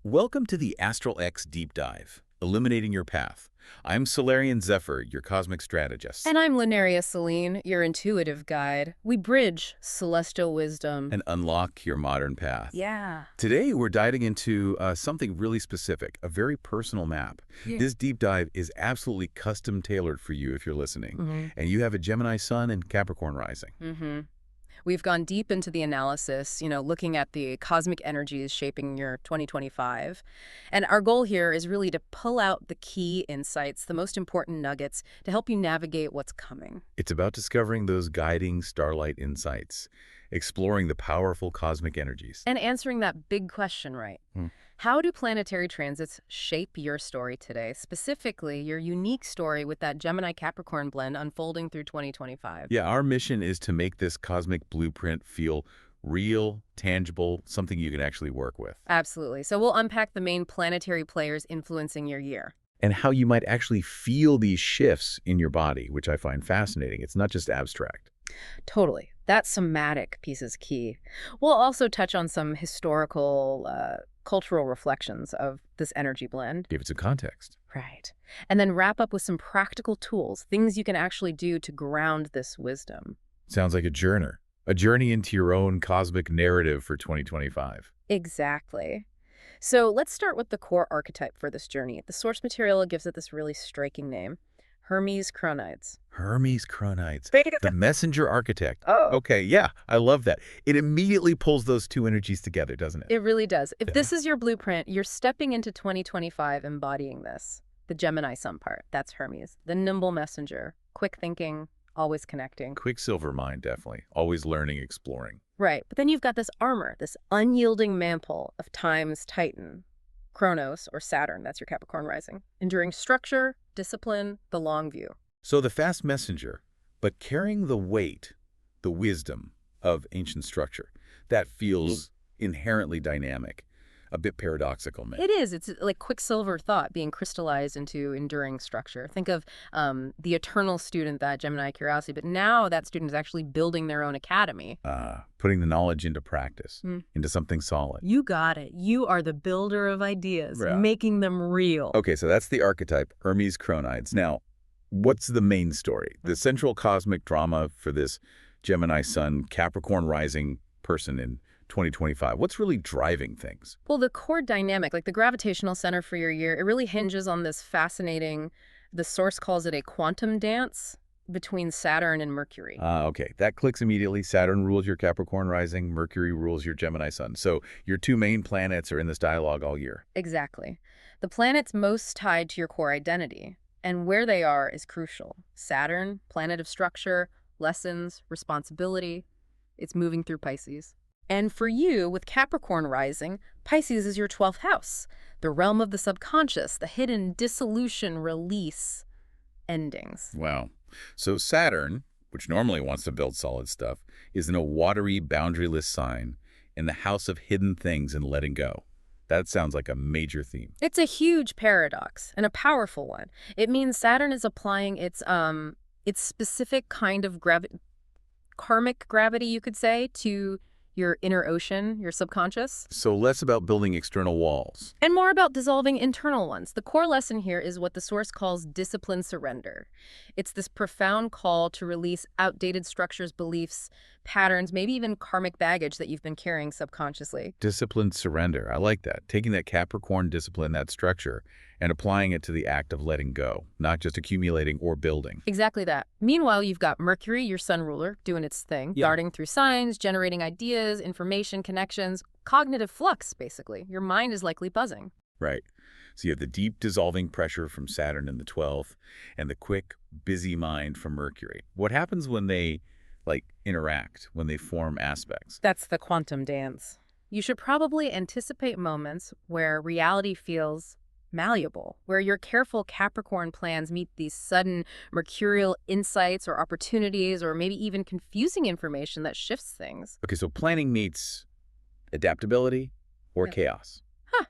Welcome to the Astral X Deep Dive, illuminating your path. I'm Solarian Zephyr, your cosmic strategist. And I'm Lunaria Selene, your intuitive guide. We bridge celestial wisdom. And unlock your modern path. Yeah. Today, we're diving into something really specific, a very personal map. Yeah. This deep dive is absolutely custom-tailored for you if you're listening. And you have a Gemini Sun and Capricorn Rising. We've gone deep into the analysis, looking at the cosmic energies shaping your 2025. And our goal here is really to pull out the key insights, the most important nuggets, to help you navigate what's coming. It's about discovering those guiding starlight insights, exploring the powerful cosmic energies. And answering that big question, right? How do planetary transits shape your story today, specifically your unique story with that Gemini-Capricorn blend unfolding through 2025? Yeah, our mission is to make this cosmic blueprint feel real, tangible, something you can actually work with. Absolutely. So we'll unpack the main planetary players influencing your year. And how you might actually feel these shifts in your body, which I find fascinating. It's not just abstract. Totally. That somatic piece is key. We'll also touch on some historical, cultural reflections of this energy blend. Give it some context. Right. And then wrap up with some practical tools, things you can actually do to ground this wisdom. Sounds like a journey into your own cosmic narrative for 2025. Exactly. So let's start with the core archetype for this journey. The source material gives it this really striking name, Hermes Kronides. Hermes Kronides, the messenger architect. Oh. Okay, yeah, I love that. It immediately pulls those two energies together, doesn't it? It really does. If this is your blueprint, you're stepping into 2025 embodying this. The Gemini Sun part, that's Hermes. The nimble messenger, quick thinking, always connecting. Quicksilver mind, definitely. Always learning, exploring. Right, but then you've got this armor, this unyielding mantle of Time's Titan, Kronos, or Saturn, that's your Capricorn rising. Enduring structure, discipline, the long view. So the fast messenger, but carrying the weight, the wisdom of ancient structure, that feels inherently dynamic, a bit paradoxical, man. It is. It's like quicksilver thought being crystallized into enduring structure. Think of the eternal student, that Gemini curiosity, but now that student is actually building their own academy. Putting the knowledge into practice, into something solid. You got it. You are the builder of ideas, Yeah. making them real. Okay, so that's the archetype, Hermes Kronides. Now, what's the main story? The central cosmic drama for this Gemini Sun, Capricorn rising person in 2025. What's really driving things? Well, the core dynamic, like the gravitational center for your year, it really hinges on this fascinating, the source calls it a quantum dance between Saturn and Mercury. Okay, that clicks immediately. Saturn rules your Capricorn rising, Mercury rules your Gemini Sun. So your two main planets are in this dialogue all year. Exactly. The planets most tied to your core identity, and where they are is crucial. Saturn, planet of structure, lessons, responsibility. It's moving through Pisces. And for you, with Capricorn rising, Pisces is your 12th house, the realm of the subconscious, the hidden dissolution, release, endings. Wow. So Saturn, which normally wants to build solid stuff, is in a watery, boundaryless sign in the house of hidden things and letting go. That sounds like a major theme. It's a huge paradox and a powerful one. It means Saturn is applying its specific kind of karmic gravity, you could say, to your inner ocean, your subconscious. So less about building external walls. And more about dissolving internal ones. The core lesson here is what the source calls disciplined surrender. It's this profound call to release outdated structures, beliefs, patterns, maybe even karmic baggage that you've been carrying subconsciously. Disciplined surrender. I like that. Taking that Capricorn discipline, that structure, and applying it to the act of letting go, not just accumulating or building. Exactly that. Meanwhile, you've got Mercury, your sun ruler, doing its thing, darting through signs, generating ideas, information, connections, cognitive flux, basically. Your mind is likely buzzing. Right. So you have the deep dissolving pressure from Saturn in the 12th and the quick, busy mind from Mercury. What happens when they, interact, when they form aspects? That's the quantum dance. You should probably anticipate moments where reality feels malleable, where your careful Capricorn plans meet these sudden mercurial insights or opportunities or maybe even confusing information that shifts things. Okay, so planning meets adaptability or chaos.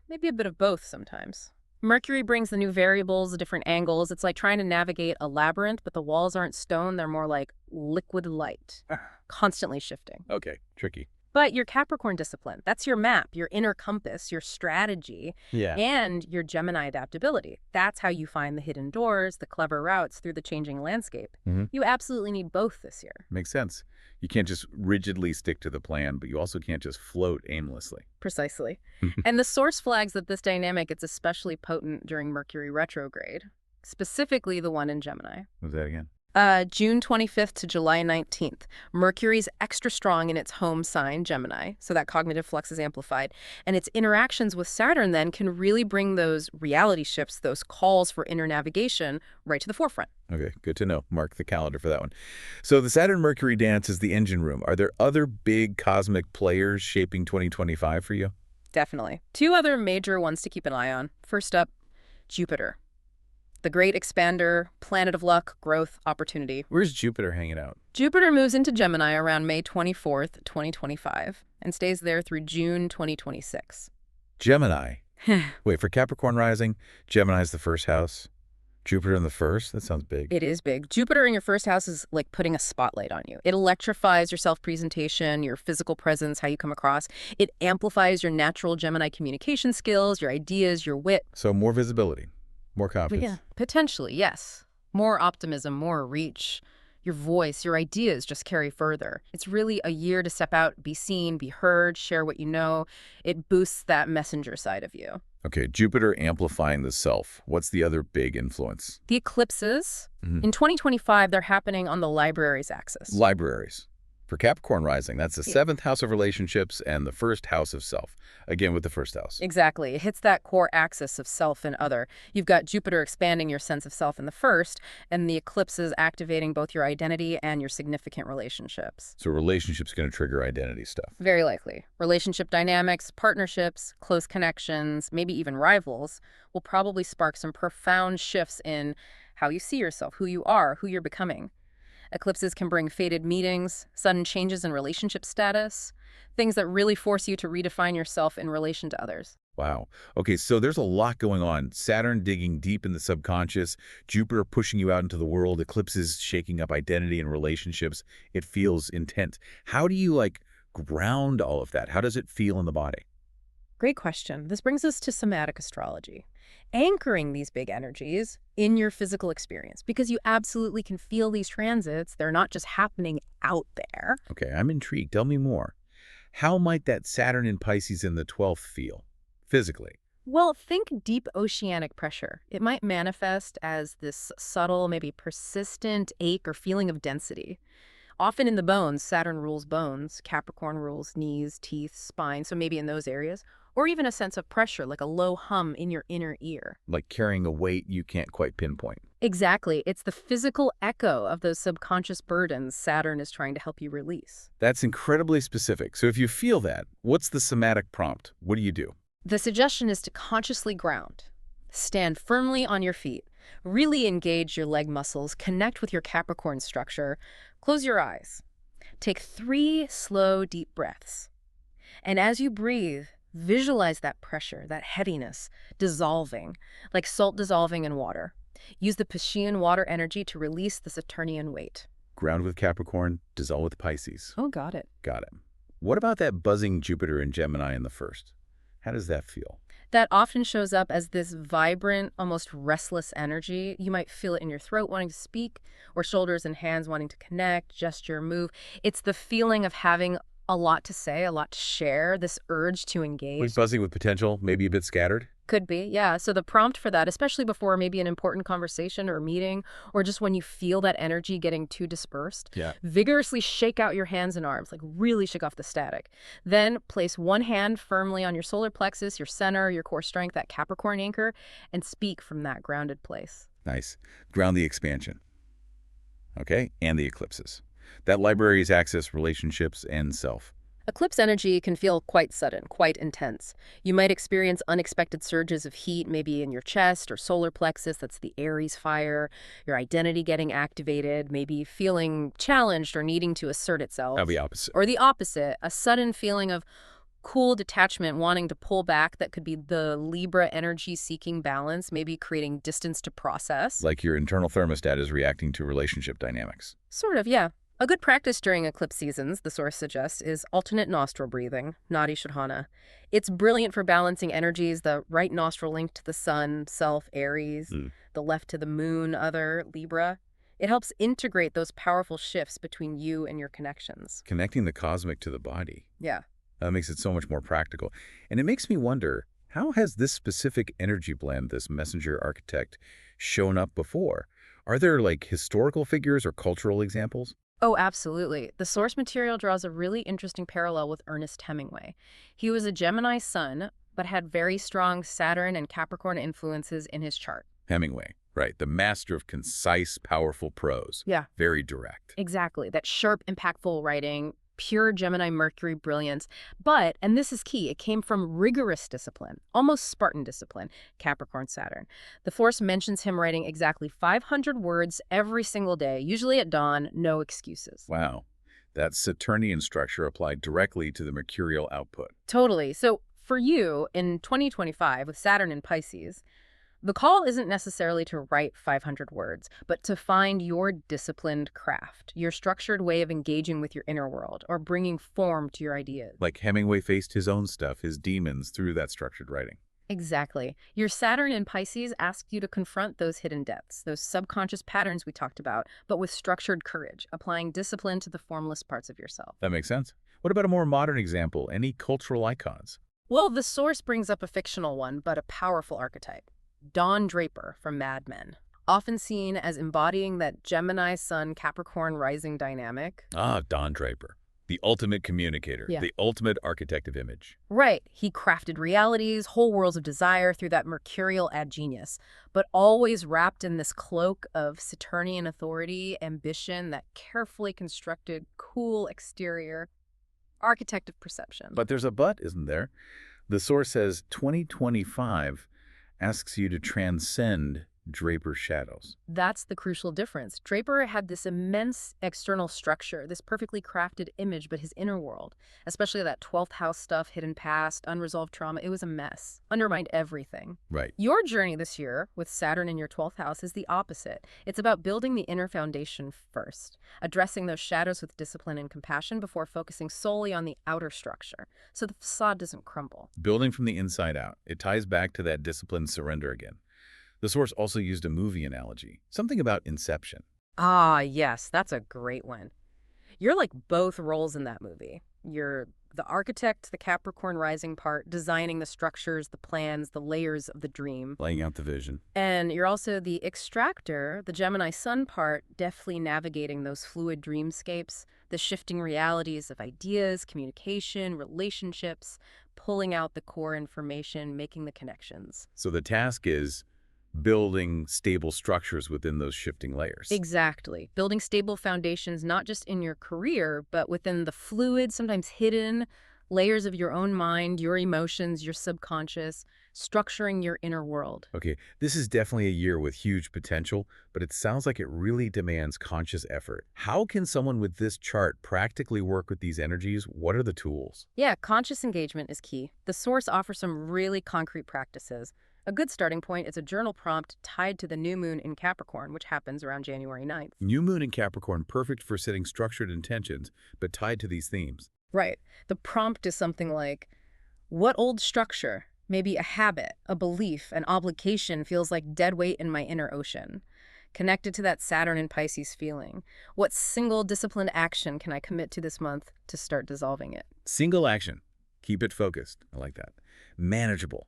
Maybe a bit of both sometimes. Mercury brings the new variables, the different angles. It's like trying to navigate a labyrinth, but the walls aren't stone. They're more like liquid light, constantly shifting. Okay, tricky. But your Capricorn discipline, that's your map, your inner compass, your strategy, Yeah. and your Gemini adaptability. That's how you find the hidden doors, the clever routes through the changing landscape. You absolutely need both this year. Makes sense. You can't just rigidly stick to the plan, but you also can't just float aimlessly. Precisely. And the source flags that this dynamic gets especially potent during Mercury retrograde, specifically the one in Gemini. What was that again? June 25th to July 19th. Mercury's extra strong in its home sign, Gemini, so that cognitive flux is amplified. And its interactions with Saturn then can really bring those reality shifts, those calls for inner navigation, right to the forefront. Okay, good to know. Mark the calendar for that one. So the Saturn-Mercury dance is the engine room. Are there other big cosmic players shaping 2025 for you? Definitely. Two other major ones to keep an eye on. First up, Jupiter. The great expander, planet of luck, growth, opportunity. Where's Jupiter hanging out? Jupiter moves into Gemini around May 24th, 2025, and stays there through June 2026. Gemini. Wait, for Capricorn rising, Gemini's the first house. Jupiter in the first? That sounds big. It is big. Jupiter in your first house is like putting a spotlight on you. It electrifies your self-presentation, your physical presence, how you come across. It amplifies your natural Gemini communication skills, your ideas, your wit. So more visibility, more confidence. Yeah, potentially, yes. More optimism, more reach. Your voice, your ideas just carry further. It's really a year to step out, be seen, be heard, share what you know. It boosts that messenger side of you. Okay, Jupiter amplifying the self. What's the other big influence? The eclipses, in 2025, they're happening on the library's axis. Libraries. For Capricorn rising, that's the seventh house of relationships and the first house of self. Again, with the first house. Exactly. It hits that core axis of self and other. You've got Jupiter expanding your sense of self in the first, and the eclipses activating both your identity and your significant relationships. So relationships going to trigger identity stuff. Very likely. Relationship dynamics, partnerships, close connections, maybe even rivals, will probably spark some profound shifts in how you see yourself, who you are, who you're becoming. Eclipses can bring fated meetings, sudden changes in relationship status, things that really force you to redefine yourself in relation to others. Wow. Okay, so there's a lot going on. Saturn digging deep in the subconscious, Jupiter pushing you out into the world, eclipses shaking up identity and relationships. It feels intense. How do you, ground all of that? How does it feel in the body? Great question. This brings us to somatic astrology. Anchoring these big energies in your physical experience, because you absolutely can feel these transits. They're not just happening out there. Okay, I'm intrigued. Tell me more. How might that Saturn in Pisces in the 12th feel physically? Well, think deep oceanic pressure. It might manifest as this subtle, maybe persistent ache or feeling of density. Often in the bones, Saturn rules bones, Capricorn rules knees, teeth, spine, so maybe in those areas. Or even a sense of pressure, like a low hum in your inner ear. Like carrying a weight you can't quite pinpoint. Exactly. It's the physical echo of those subconscious burdens Saturn is trying to help you release. That's incredibly specific. So if you feel that, what's the somatic prompt? What do you do? The suggestion is to consciously ground. Stand firmly on your feet. Really engage your leg muscles. Connect with your Capricorn structure. Close your eyes. Take 3 slow, deep breaths. And as you breathe, visualize that pressure, that heaviness, dissolving, like salt dissolving in water. Use the Piscean water energy to release the Saturnian weight. Ground with Capricorn, dissolve with Pisces. Oh, got it. Got it. What about that buzzing Jupiter in Gemini in the first? How does that feel? That often shows up as this vibrant, almost restless energy. You might feel it in your throat wanting to speak, or shoulders and hands wanting to connect, gesture, move. It's the feeling of having a lot to say, a lot to share, this urge to engage. Like buzzing with potential, maybe a bit scattered? Could be, yeah. So the prompt for that, especially before maybe an important conversation or meeting, or just when you feel that energy getting too dispersed, vigorously shake out your hands and arms, like really shake off the static. Then place one hand firmly on your solar plexus, your center, your core strength, that Capricorn anchor, and speak from that grounded place. Nice. Ground the expansion. Okay, and the eclipses. That library's axis, relationships, and self. Eclipse energy can feel quite sudden, quite intense. You might experience unexpected surges of heat, maybe in your chest or solar plexus, that's the Aries fire, your identity getting activated, maybe feeling challenged or needing to assert itself. Now the opposite. Or the opposite, a sudden feeling of cool detachment, wanting to pull back. That could be the Libra energy seeking balance, maybe creating distance to process. Like your internal thermostat is reacting to relationship dynamics. Sort of, yeah. A good practice during eclipse seasons, the source suggests, is alternate nostril breathing, Nadi Shodhana. It's brilliant for balancing energies, the right nostril linked to the sun, self, Aries, Mm. the left to the moon, other, Libra. It helps integrate those powerful shifts between you and your connections. Connecting the cosmic to the body. Yeah. That makes it so much more practical. And it makes me wonder, how has this specific energy blend, this messenger architect, shown up before? Are there like historical figures or cultural examples? Oh, absolutely. The source material draws a really interesting parallel with Ernest Hemingway. He was a Gemini sun, but had very strong Saturn and Capricorn influences in his chart. Hemingway, right. The master of concise, powerful prose. Yeah. Very direct. Exactly. That sharp, impactful writing, pure Gemini Mercury brilliance. But, and this is key, it came from rigorous discipline, almost Spartan discipline, Capricorn Saturn. The force mentions him writing exactly 500 words every single day, usually at dawn, no excuses. Wow. That Saturnian structure applied directly to the mercurial output. Totally. So for you, in 2025, with Saturn in Pisces, the call isn't necessarily to write 500 words, but to find your disciplined craft, your structured way of engaging with your inner world or bringing form to your ideas. Like Hemingway faced his own stuff, his demons, through that structured writing. Exactly. Your Saturn in Pisces asks you to confront those hidden depths, those subconscious patterns we talked about, but with structured courage, applying discipline to the formless parts of yourself. That makes sense. What about a more modern example? Any cultural icons? Well, the source brings up a fictional one, but a powerful archetype. Don Draper from Mad Men, often seen as embodying that Gemini Sun Capricorn rising dynamic. Ah, Don Draper. The ultimate communicator, Yeah. the ultimate architect of image. Right. He crafted realities, whole worlds of desire through that mercurial ad genius, but always wrapped in this cloak of Saturnian authority, ambition, that carefully constructed, cool exterior, architect of perception. But there's a but, isn't there? The source says 2025 asks you to transcend Draper's shadows. That's the crucial difference. Draper had this immense external structure, this perfectly crafted image, but his inner world, especially that 12th house stuff, hidden past, unresolved trauma, it was a mess. Undermined everything. Right. Your journey this year with Saturn in your 12th house is the opposite. It's about building the inner foundation first, addressing those shadows with discipline and compassion before focusing solely on the outer structure, so the facade doesn't crumble. Building from the inside out. It ties back to that disciplined surrender again. The source also used a movie analogy, something about Inception. Ah, yes, that's a great one. You're like both roles in that movie. You're the architect, the Capricorn rising part, designing the structures, the plans, the layers of the dream. Laying out the vision. And you're also the extractor, the Gemini sun part, deftly navigating those fluid dreamscapes, the shifting realities of ideas, communication, relationships, pulling out the core information, making the connections. So the task is building stable structures within those shifting layers. Exactly. Building stable foundations, not just in your career, but within the fluid, sometimes hidden layers of your own mind, your emotions, your subconscious, structuring your inner world. Okay, this is definitely a year with huge potential, but it sounds like it really demands conscious effort. How can someone with this chart practically work with these energies? What are the tools? Yeah, conscious engagement is key. The source offers some really concrete practices. A good starting point is a journal prompt tied to the new moon in Capricorn, which happens around January 9th. New moon in Capricorn, perfect for setting structured intentions, but tied to these themes. Right. The prompt is something like, what old structure, maybe a habit, a belief, an obligation feels like dead weight in my inner ocean? Connected to that Saturn and Pisces feeling. What single disciplined action can I commit to this month to start dissolving it? Single action. Keep it focused. I like that. Manageable.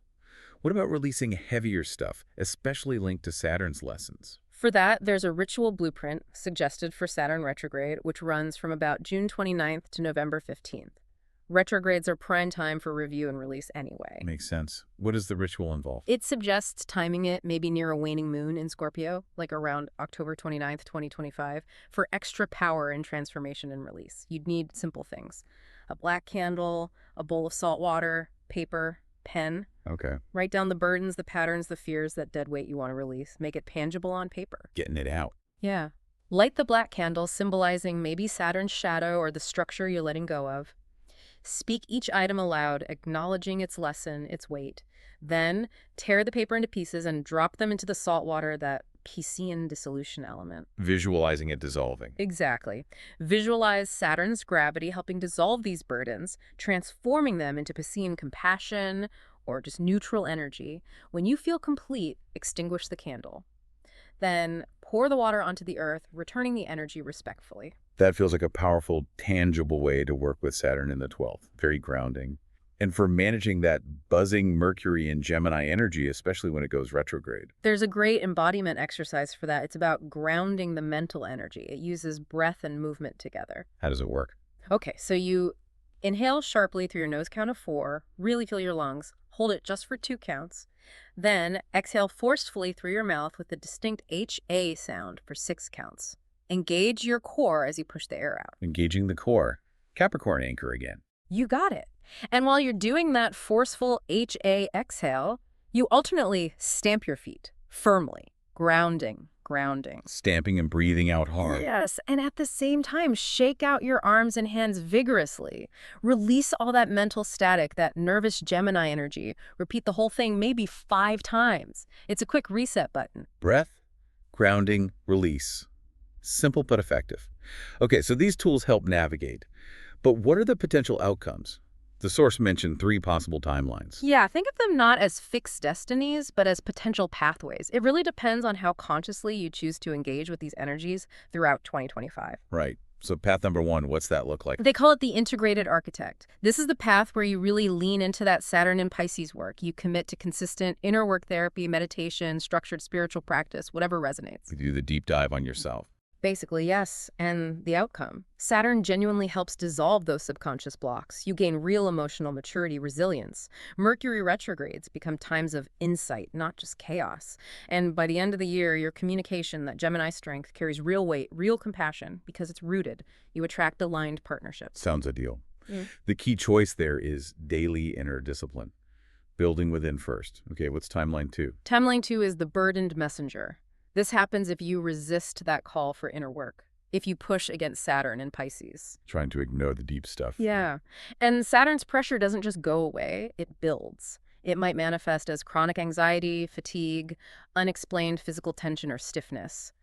What about releasing heavier stuff, especially linked to Saturn's lessons? For that, there's a ritual blueprint suggested for Saturn retrograde, which runs from about June 29th to November 15th. Retrogrades are prime time for review and release anyway. Makes sense. What does the ritual involve? It suggests timing it maybe near a waning moon in Scorpio, like around October 29th, 2025, for extra power in transformation and release. You'd need simple things. A black candle, a bowl of salt water, paper, pen. Okay. Write down the burdens, the patterns, the fears, that dead weight you want to release. Make it tangible on paper. Getting it out. Yeah. Light the black candle, symbolizing maybe Saturn's shadow or the structure you're letting go of. Speak each item aloud, acknowledging its lesson, its weight. Then tear the paper into pieces and drop them into the salt water that Piscean dissolution element. Visualizing it dissolving. Exactly. Visualize Saturn's gravity helping dissolve these burdens, transforming them into Piscean compassion or just neutral energy. When you feel complete, extinguish the candle. Then pour the water onto the earth, returning the energy respectfully. That feels like a powerful, tangible way to work with Saturn in the 12th. Very grounding. And for managing that buzzing Mercury and Gemini energy, especially when it goes retrograde. There's a great embodiment exercise for that. It's about grounding the mental energy. It uses breath and movement together. How does it work? Okay, so you inhale sharply through your nose count of 4, really fill your lungs, hold it just for 2 counts. Then exhale forcefully through your mouth with a distinct HA sound for 6 counts. Engage your core as you push the air out. Engaging the core. Capricorn anchor again. You got it. And while you're doing that forceful HA exhale, you alternately stamp your feet firmly, grounding. Stamping and breathing out hard. Yes, and at the same time, shake out your arms and hands vigorously. Release all that mental static, that nervous Gemini energy. Repeat the whole thing maybe 5 times. It's a quick reset button. Breath, grounding, release. Simple but effective. Okay, so these tools help navigate. But what are the potential outcomes? The source mentioned 3 possible timelines. Yeah, think of them not as fixed destinies, but as potential pathways. It really depends on how consciously you choose to engage with these energies throughout 2025. Right. So path number 1, what's that look like? They call it the integrated architect. This is the path where you really lean into that Saturn and Pisces work. You commit to consistent inner work therapy, meditation, structured spiritual practice, whatever resonates. You do the deep dive on yourself. Basically, yes. And the outcome? Saturn genuinely helps dissolve those subconscious blocks. You gain real emotional maturity, resilience. Mercury retrogrades become times of insight, not just chaos. And by the end of the year, your communication, that Gemini strength, carries real weight, real compassion, because it's rooted. You attract aligned partnerships. Sounds ideal. The key choice there is daily inner discipline. Building within first. Okay, what's timeline 2? Timeline 2 is the burdened messenger. This happens if you resist that call for inner work, if you push against Saturn in Pisces. Trying to ignore the deep stuff. Yeah. And Saturn's pressure doesn't just go away, it builds. It might manifest as chronic anxiety, fatigue, unexplained physical tension or stiffness.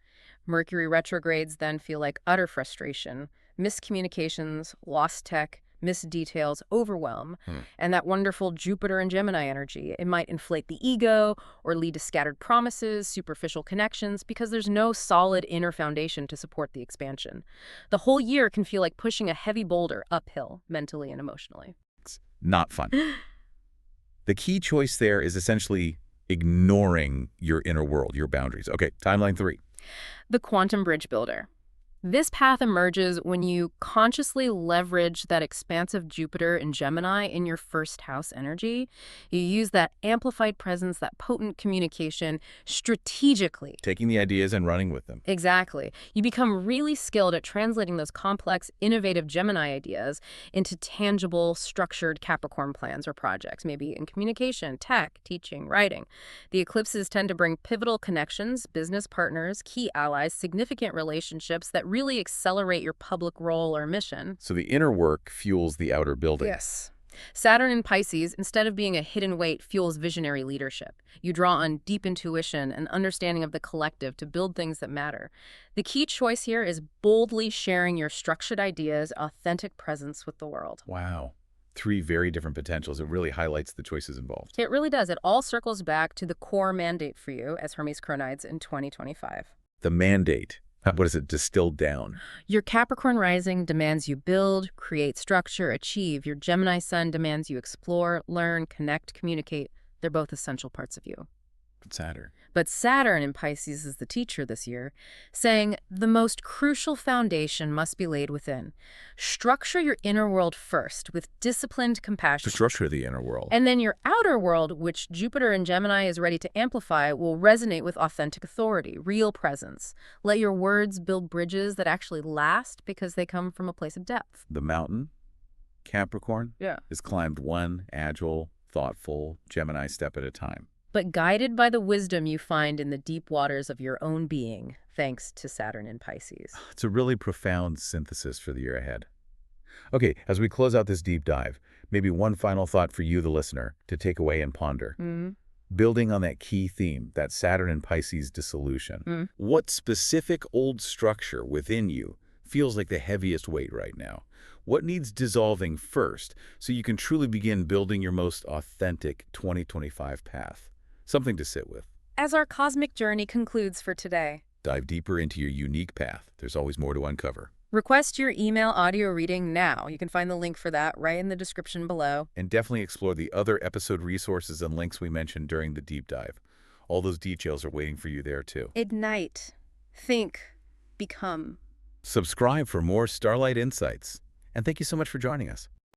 Mercury retrogrades then feel like utter frustration, miscommunications, lost tech, missed details, overwhelm, and that wonderful Jupiter and Gemini energy. It might inflate the ego or lead to scattered promises, superficial connections, because there's no solid inner foundation to support the expansion. The whole year can feel like pushing a heavy boulder uphill, mentally and emotionally. It's not fun. The key choice there is essentially ignoring your inner world, your boundaries. Okay, timeline 3. The quantum bridge builder. This path emerges when you consciously leverage that expansive Jupiter and Gemini in your first house energy. You use that amplified presence, that potent communication strategically. Taking the ideas and running with them. Exactly. You become really skilled at translating those complex, innovative Gemini ideas into tangible, structured Capricorn plans or projects, maybe in communication, tech, teaching, writing. The eclipses tend to bring pivotal connections, business partners, key allies, significant relationships that really accelerate your public role or mission. So the inner work fuels the outer building. Yes. Saturn in Pisces, instead of being a hidden weight, fuels visionary leadership. You draw on deep intuition and understanding of the collective to build things that matter. The key choice here is boldly sharing your structured ideas, authentic presence with the world. Wow. 3 very different potentials. It really highlights the choices involved. It really does. It all circles back to the core mandate for you as Hermes Kronides in 2025. The mandate. What is it distilled down? Your Capricorn rising demands you build, create structure, achieve. Your Gemini sun demands you explore, learn, connect, communicate. They're both essential parts of you. But Saturn. But Saturn in Pisces is the teacher this year, saying the most crucial foundation must be laid within. Structure your inner world first with disciplined compassion. To structure the inner world. And then your outer world, which Jupiter and Gemini is ready to amplify, will resonate with authentic authority, real presence. Let your words build bridges that actually last because they come from a place of depth. The mountain, Capricorn, is climbed one agile, thoughtful Gemini step at a time. But guided by the wisdom you find in the deep waters of your own being, thanks to Saturn in Pisces. It's a really profound synthesis for the year ahead. Okay, as we close out this deep dive, maybe one final thought for you, the listener, to take away and ponder. Building on that key theme, that Saturn and Pisces dissolution, what specific old structure within you feels like the heaviest weight right now? What needs dissolving first so you can truly begin building your most authentic 2025 path? Something to sit with. As our cosmic journey concludes for today, Dive deeper into your unique path. There's always more to uncover. request your email audio reading now. You can find the link for that right in the description below. And definitely explore the other episode resources and links we mentioned during the deep dive. All those details are waiting for you there too. Ignite. Think. Become. Subscribe for more Starlight Insights. And thank you so much for joining us.